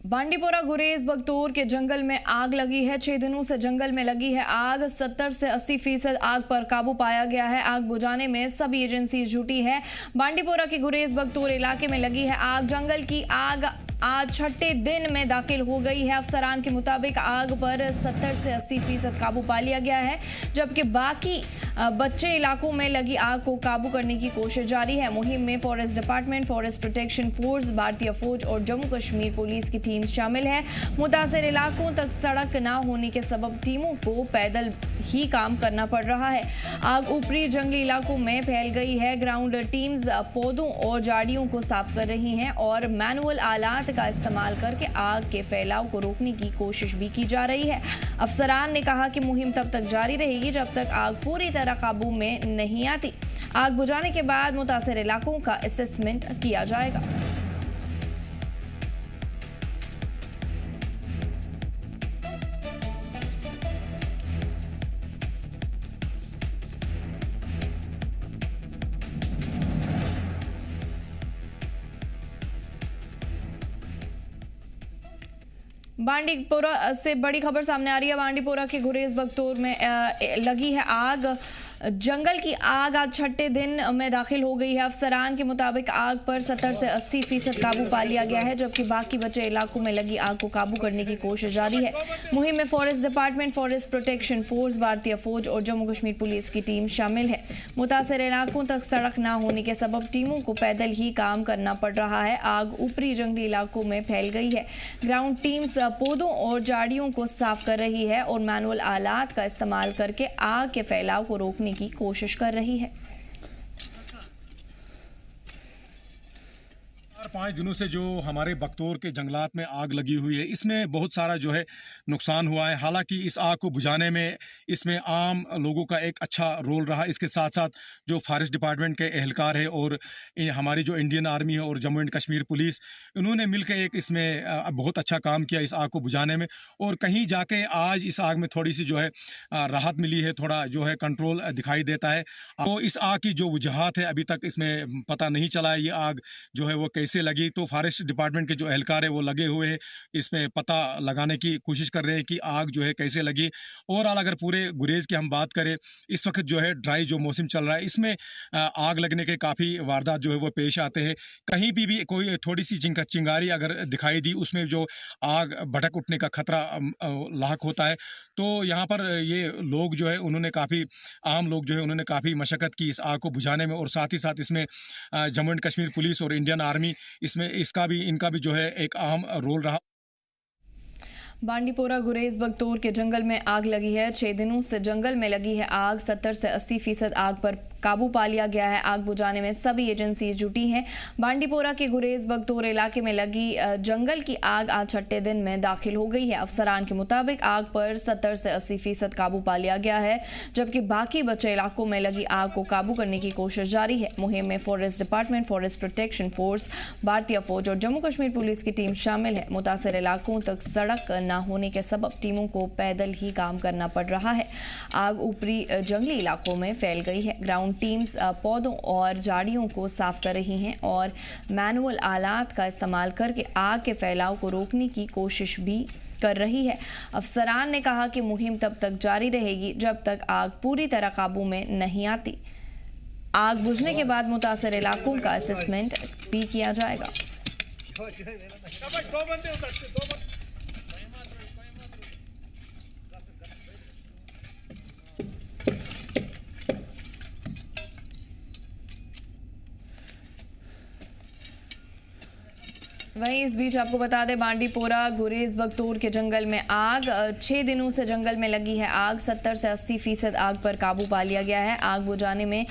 बांडीपोरा गुरेज बगतौर के जंगल में आग लगी है। 6 दिनों से जंगल में लगी है आग। 70 से 80% आग पर काबू पाया गया है। आग बुझाने में सभी एजेंसी जुटी है। बांडीपोरा के गुरेज बगतौर इलाके में लगी है आग। जंगल की आग आज छठे दिन में दाखिल हो गई है। अफसरान के मुताबिक आग पर 70 से 80% काबू पा लिया गया है, जबकि बाकी बच्चे इलाकों में लगी आग को काबू करने की कोशिश जारी है। मुहिम में forest department, forest protection force, भारतीय फौज और जम्मू कश्मीर पुलिस की टीम शामिल है। मुतासर इलाकों तक सड़क न होने के सबब टीमों को पैदल ही काम करना पड़ रहा है। आग ऊपरी जंगली इलाकों में फैल गई है। ग्राउंड टीम्स पौधों और झाड़ियों को साफ कर रही हैं और मैनुअल आलात का इस्तेमाल करके आग के फैलाव को रोकने की कोशिश भी की जा रही है। अफसरान ने कहा कि मुहिम तब तक जारी रहेगी जब तक आग पूरी तरह काबू में नहीं आती। आग बुझाने के बाद मुतासर इलाकों का असेसमेंट किया जाएगा। बांडीपोरा से बड़ी खबर सामने आ रही है। बांडीपोरा के गुरेज बगतौर में लगी है आग। जंगल की आग आज छठे दिन में दाखिल हो गई है। अफसरान के मुताबिक आग पर 70 से 80% काबू पा लिया गया है, जबकि बाकी बचे इलाकों में लगी आग को काबू करने की कोशिश जारी है। मुहिम में forest department, forest protection force, भारतीय फौज और जम्मू कश्मीर पुलिस की टीम शामिल है। मुतासर इलाकों तक सड़क न होने के सबब टीमों को पैदल ही काम करना पड़ रहा है। आग ऊपरी जंगली इलाकों में फैल गई है। ग्राउंड टीम्स पौधों और झाड़ियों को साफ कर रही है और मैनुअल आलात का इस्तेमाल करके आग के फैलाव को रोकने की कोशिश कर रही है। 4-5 दिनों से जो हमारे बगतौर के जंगलात में आग लगी हुई है, इसमें बहुत सारा जो है नुकसान हुआ है। हालांकि इस आग को बुझाने में इसमें आम लोगों का एक अच्छा रोल रहा। इसके साथ साथ जो फॉरेस्ट डिपार्टमेंट के एहलकार है और हमारी जो इंडियन आर्मी है और जम्मू एंड कश्मीर पुलिस, इन्होंने मिलकर एक इसमें बहुत अच्छा काम किया इस आग को बुझाने में। और कहीं जाके आज इस आग में थोड़ी सी जो है राहत मिली है, थोड़ा जो है कंट्रोल दिखाई देता है। तो इस आग की जो वजूहात है अभी तक इसमें पता नहीं चला है, ये आग जो है वो कैसे लगी। तो फॉरेस्ट डिपार्टमेंट के जो एहलकार है वो लगे हुए हैं, इसमें पता लगाने की कोशिश कर रहे हैं कि आग जो है कैसे लगी। ओवरऑल अगर पूरे गुरेज की हम बात करें, इस वक्त जो है ड्राई जो मौसम चल रहा है, इसमें आग लगने के काफ़ी वारदात जो है वो पेश आते हैं। कहीं भी कोई थोड़ी सी चिंगारी अगर दिखाई दी, उसमें जो आग भड़क उठने का खतरा लाक होता है। तो यहाँ पर ये लोग जो है उन्होंने काफ़ी आम लोग जो है उन्होंने काफ़ी मशक्क़त की इस आग को बुझाने में। और साथ ही साथ इसमें जम्मू एंड कश्मीर पुलिस और इंडियन आर्मी, इसमें इनका भी जो है एक अहम रोल रहा। बांडीपोरा गुरेज बगतौर के जंगल में आग लगी है। 6 दिनों से जंगल में लगी है आग। 70 से 80% आग पर काबू पा लिया गया है। आग बुझाने में सभी एजेंसी जुटी हैं। बांडीपोरा के गुरेज बगतौर इलाके में लगी जंगल की आग आज छठे दिन में दाखिल हो गई है। अफसरान के मुताबिक आग पर 70 से 80% काबू पा लिया गया है, जबकि बाकी बचे इलाकों में लगी आग को काबू करने की कोशिश जारी है। मुहिम में forest department, forest protection force, भारतीय फौज और जम्मू कश्मीर पुलिस की टीम शामिल है। मुतासर इलाकों तक सड़क न होने के सबब टीमों को पैदल ही काम करना पड़ रहा है। आग ऊपरी जंगली इलाकों में फैल गई है। ग्राउंड टीम्स पौधों और झाड़ियों को साफ कर रही हैं और मैनुअल आलात का इस्तेमाल करके आग के फैलाव को रोकने की कोशिश भी कर रही है। अफसरान ने कहा कि मुहिम तब तक जारी रहेगी जब तक आग पूरी तरह काबू में नहीं आती। आग बुझने के बाद मुतासर इलाकों का असेसमेंट भी किया जाएगा। वहीं इस बीच आपको बता दें, बांडीपोरा गुरेज बगतौर के जंगल में आग 6 दिनों से जंगल में लगी है आग। 70 से 80% आग पर काबू पा लिया गया है। आग बुझाने में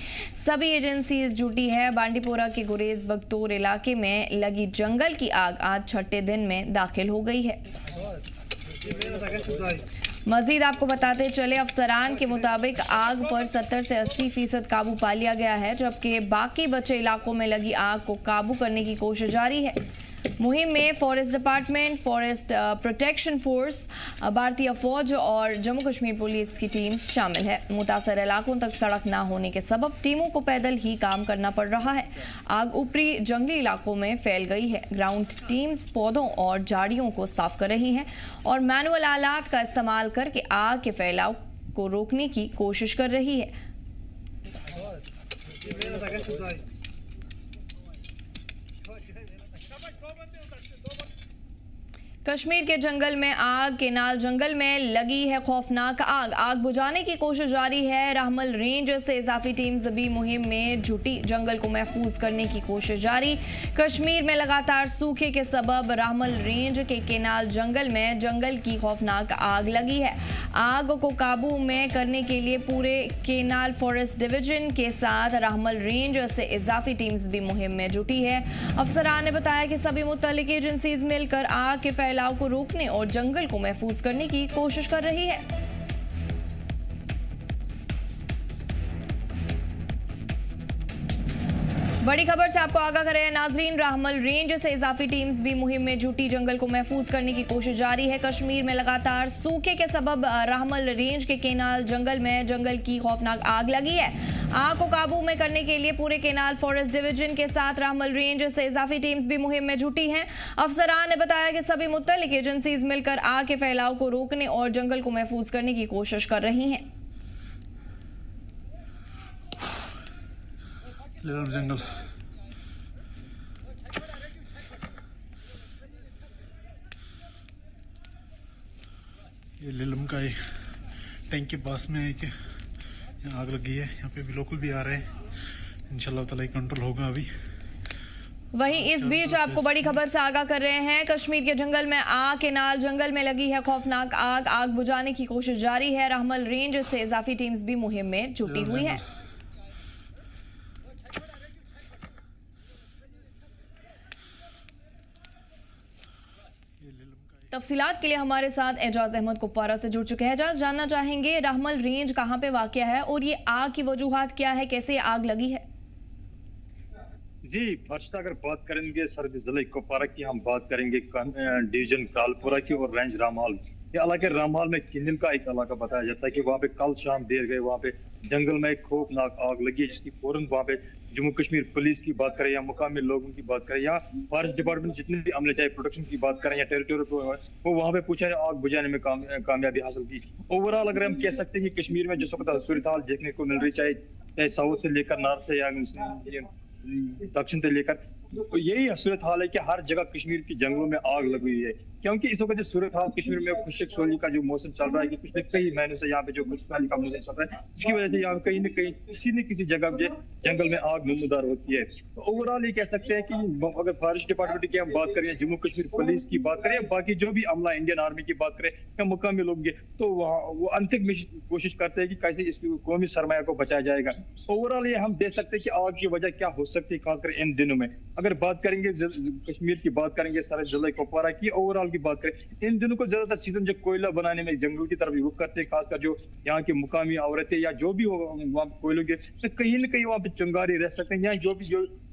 सभी एजेंसी जुटी है। बांडीपोरा के गुरेज बगतौर इलाके में लगी जंगल की आग आज छठे दिन में दाखिल हो गई है। मजीद आपको बताते चले, अफसरान के मुताबिक आग पर 70 से 80% काबू पा लिया गया है, जबकि बाकी बचे इलाकों में लगी आग को काबू करने की कोशिश जारी है। मुहिम में forest department, forest protection force, भारतीय फौज और जम्मू कश्मीर पुलिस की टीम शामिल है। मुतासर इलाकों तक सड़क न होने के सबब टीमों को पैदल ही काम करना पड़ रहा है। आग ऊपरी जंगली इलाकों में फैल गई है। ग्राउंड टीम्स पौधों और झाड़ियों को साफ कर रही हैं और मैनुअल आलात का इस्तेमाल करके आग के फैलाव को रोकने की कोशिश कर रही है। कश्मीर के जंगल में आग, केनाल जंगल में लगी है खौफनाक आग। आग बुझाने की कोशिश जारी है। राहमल रेंज से इजाफी टीम्स भी मुहिम में जुटी। जंगल को महफूज करने की कोशिश जारी। कश्मीर में लगातार सूखे के सबब राहमल रेंज के केनाल जंगल में जंगल की खौफनाक आग लगी है। आग को काबू में करने के लिए पूरे केनाल फॉरेस्ट डिवीजन के साथ राहमल रेंज से इजाफी टीम्स भी मुहिम में जुटी है। अफसरान ने बताया कि सभी मुत्तल्लिक एजेंसीज मिलकर आग के फैलाव को रोकने और जंगल को महफूज करने की कोशिश कर रही है। बड़ी खबर से आपको आगाह करें नाजरीन, राहमल रेंज से इजाफी टीम्स भी मुहिम में जुटी। जंगल को महफूज करने की कोशिश जारी है। कश्मीर में लगातार सूखे के सबब राहमल रेंज के केनाल जंगल में जंगल की खौफनाक आग लगी है। आग को काबू में करने के लिए पूरे केनाल फॉरेस्ट डिवीजन के साथ राहमल रेंज से इजाफी टीम्स भी मुहिम में जुटी हैं। अफसरान ने बताया कि सभी मुत्तल्लिक एजेंसीज मिलकर आग के फैलाव को रोकने और जंगल को महफूज करने की कोशिश कर रही हैं। जंगल ये लीलम का टैंक के पास में है कि यहाँ आग लगी है। यहाँ पे भी लोकल भी आ रहे हैं। इंशाल्लाह ताला कंट्रोल होगा अभी। वहीं इस बीच आपको बड़ी खबर से आगाह कर रहे हैं, कश्मीर के जंगल में आग, केनाल जंगल में लगी है खौफनाक आग। आग बुझाने की कोशिश जारी है। राहमल रेंज से इजाफी टीम्स भी मुहिम में जुटी हुई है। तफसीलात के लिए हमारे साथ एजाज अहमद कुफवारा से जुड़ चुके हैं। एजाज, जानना चाहेंगे राहमल रेंज कहां पे वाक़या है और ये आग की वजूहात क्या है, कैसे आग लगी है? जी फर्स्ट अगर बात करेंगे सर्द जिले कुपवारा की, हम बात करेंगे डिवीजन कालपुरा की और रेंज रामहाल। ये इलाके रामहाल में किन्नल का एक इलाका बताया जाता है कि वहाँ पे कल शाम देर गए वहाँ पे जंगल में एक खौफनाक आग लगी है, जिसकी फौरन वहाँ पे जम्मू कश्मीर पुलिस की बात करें या मुकामी लोगों की बात करें या फॉरेस्ट डिपार्टमेंट जितने भी अमले चाहे प्रोटेक्शन की बात करें या टेरिटोरी को, वो वहाँ पे पूछा आग बुझाने में कामयाबी हासिल की। ओवरऑल अगर हम कह सकते हैं कि कश्मीर में जिस वक्त सूरत हाल देखने को मिल रही, चाहे साउथ से लेकर नॉर्थ से या दक्षिण से लेकर, तो यही सूरत हाल है कि हर जगह कश्मीर की जंगलों में आग लगी हुई है। क्योंकि इस वक्त सूरत हाल कश्मीर में खुशक सोली का जो मौसम चल रहा है कि पिछले कई महीने से यहाँ पे जो खुशहाली का मौसम चल रहा है, इसकी वजह से यहाँ कहीं न कहीं किसी न किसी जगह पे जंगल में आग नमूदार होती है। तो ओवरऑल ये कह सकते हैं कि अगर फॉरेस्ट डिपार्टमेंट की हम बात करें, जम्मू कश्मीर पुलिस की बात करें, बाकी जो भी अमला इंडियन आर्मी की बात करें या मुकामी लोग, तो वहाँ वो अंतिम कोशिश करते हैं कि कैसे इस कौमी सरमाया को बचाया जाएगा। ओवरऑल ये हम देख सकते हैं कि आग की वजह क्या हो सकती है, खासकर इन दिनों में। अगर बात करेंगे कश्मीर की, बात करेंगे सारे जिले कुपवारा की, ओवरऑल की बात करें, इन दिनों को ज्यादातर सीजन जब कोयला बनाने में जंगलों की तरफ रुख करते हैं, खासकर जो यहाँ की मुकामी औरतें या जो भी हो वहाँ कोयलों के, तो कहीं न कहीं वहाँ पे चिंगारी रह सकते हैं। यहाँ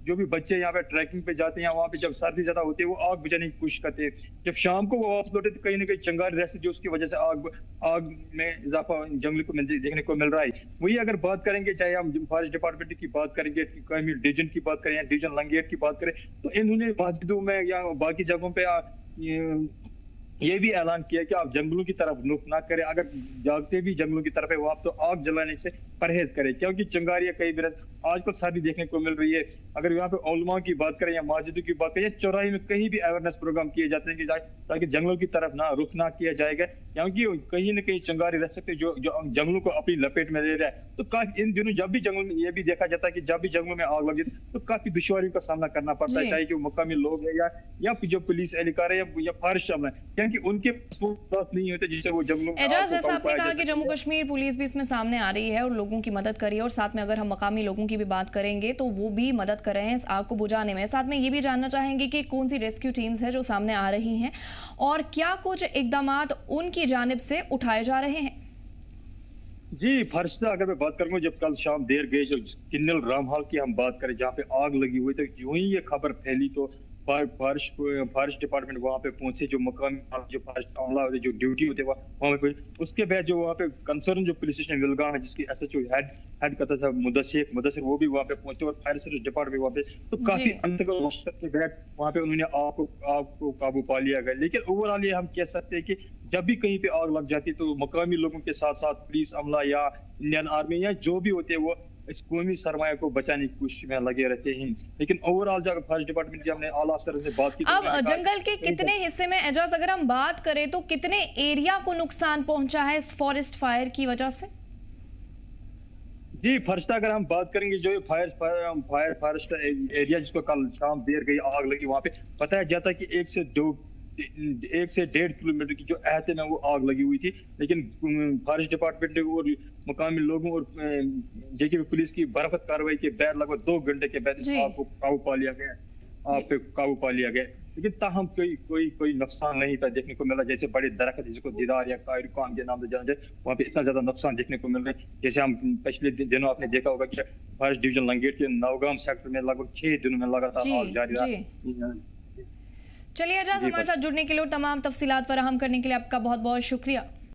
जो भी बच्चे यहाँ पे ट्रैकिंग पे जाते हैं, वहाँ पे जब सर्दी ज्यादा होती है वो आग बुझाने की कोशिश करते हैं। जब शाम को वो वापस लौटे तो कहीं ना कहीं चिंगारी रहती है, जो उसकी वजह से आग में इजाफा जंगल को देखने को मिल रहा है। वही अगर बात करेंगे, चाहे हम फॉरेस्ट डिपार्टमेंट की बात करेंगे, डिवीजन की बात करें या डिवीजन लंगेट की बात करें, तो इन्होंने मस्जिदों में या बाकी जगहों पे ये भी ऐलान किया कि आप जंगलों की तरफ रुख ना करें। अगर जागते भी जंगलों की तरफ है, वो आप तो आग जलाने से परहेज करें, क्योंकि चिंगारियां कई बार आजकल सर्दी देखने को मिल रही है। अगर यहाँ पे उलमा की बात करें या मस्जिदों की बात करें, चौराहे में कहीं भी अवेयरनेस प्रोग्राम किए जाते हैं कि ताकि जंगलों की तरफ ना रुख ना किया जाएगा, क्योंकि कहीं न कहीं चिंगारी रह सकते जो जंगलों को अपनी लपेट में ले रहा है। तो काफी इन दिनों जब भी जंगल में, ये भी देखा जाता है कि जब भी जंगलों में आग लगी तो काफी दुश्वारियों का सामना करना पड़ता है, चाहे कि वो मुकामी लोग है या जो पुलिस एहलकार है या फॉरेस्ट अमला है, क्योंकि उनके बात नहीं होते जिससे वो जंगलों में। एजाज, जैसा आपने कहा कि जम्मू कश्मीर पुलिस भी इसमें सामने आ रही है और लोगों की मदद कर रही है, और साथ में अगर हम मकामी लोगों की भी बात करेंगे तो वो भी मदद कर रहे हैं इस आग को बुझाने में। साथ में ये भी जानना चाहेंगे कि कौन सी रेस्क्यू टीम्स है जो सामने आ रही हैं और क्या कुछ इकदामात उनकी जानिब से उठाए जा रहे हैं। जी फर्स्ट से अगर मैं बात करूंगा, जब कल शाम देर गए जो किन्नल रामहाल की हम बात करें, जहाँ पे आग लगी हुई, तो यूं ही ये खबर फैली तो फॉरेस्ट डिपार्टमेंट वहाँ पे पहुंचे, जो मकामी जो फॉरेस्ट अमला होते, जो ड्यूटी होते वहाँ पे, उसके बाद जो वहाँ पे कंसर्न जो पुलिस स्टेशन विलगाम है, जिसकी SHO हेड करता था मुदस्सिर, वो भी वहाँ पे पहुंचे और फायर सर्विस डिपार्टमेंट वहाँ पे, तो काफी अंतर्गत मशक्कत के बाद वहाँ पे उन्होंने आग को काबू पा लिया गया। लेकिन ओवरऑल ये हम कह सकते हैं कि जब भी कहीं पे आग लग जाती है तो मकामी लोगों के साथ साथ पुलिस अमला या इंडियन आर्मी या जो भी होते हैं वो इस कौमी सरमाया को बचाने की कोशिश में लगे रहते हैं। लेकिन ओवरऑल जब फॉरेस्ट डिपार्टमेंट की हमने आला अफसर से बात की, अब जंगल के कितने हिस्से में एजाज अगर हम बात करें तो कितने एरिया को नुकसान पहुंचा है इस फॉरेस्ट फायर की वजह से? जी फरिश्ता, अगर हम बात करेंगे जो फॉरेस्ट एरिया जिसको कल शाम देर गई आग लगी, वहाँ पे बताया जाता है कि 1 से 1.5 किलोमीटर की जो एहते में वो आग लगी हुई थी। लेकिन फॉरेस्ट डिपार्टमेंट और मकामी लोगों और जेके पुलिस की बरफत कार्रवाई के बाद लगभग 2 घंटे के बाद इस आग को काबू पा लिया गया। लेकिन ताहम कोई नुकसान नहीं था देखने को मिला। जैसे बड़े दरख्त जिसको दीदार या कायरकान के नाम से जाना जाए, वहाँ पे इतना ज्यादा नुकसान देखने को मिल रहा है। जैसे हम पिछले दिनों आपने देखा होगा कि फॉरेस्ट डिवीजन लंगेट के नवगाम सेक्टर में लगभग 6 दिनों में लगातार आग जारी रहा। चलिए एजाज, हमारे साथ जुड़ने के लिए और तमाम तफसीलात फराहम करने के लिए आपका बहुत बहुत शुक्रिया।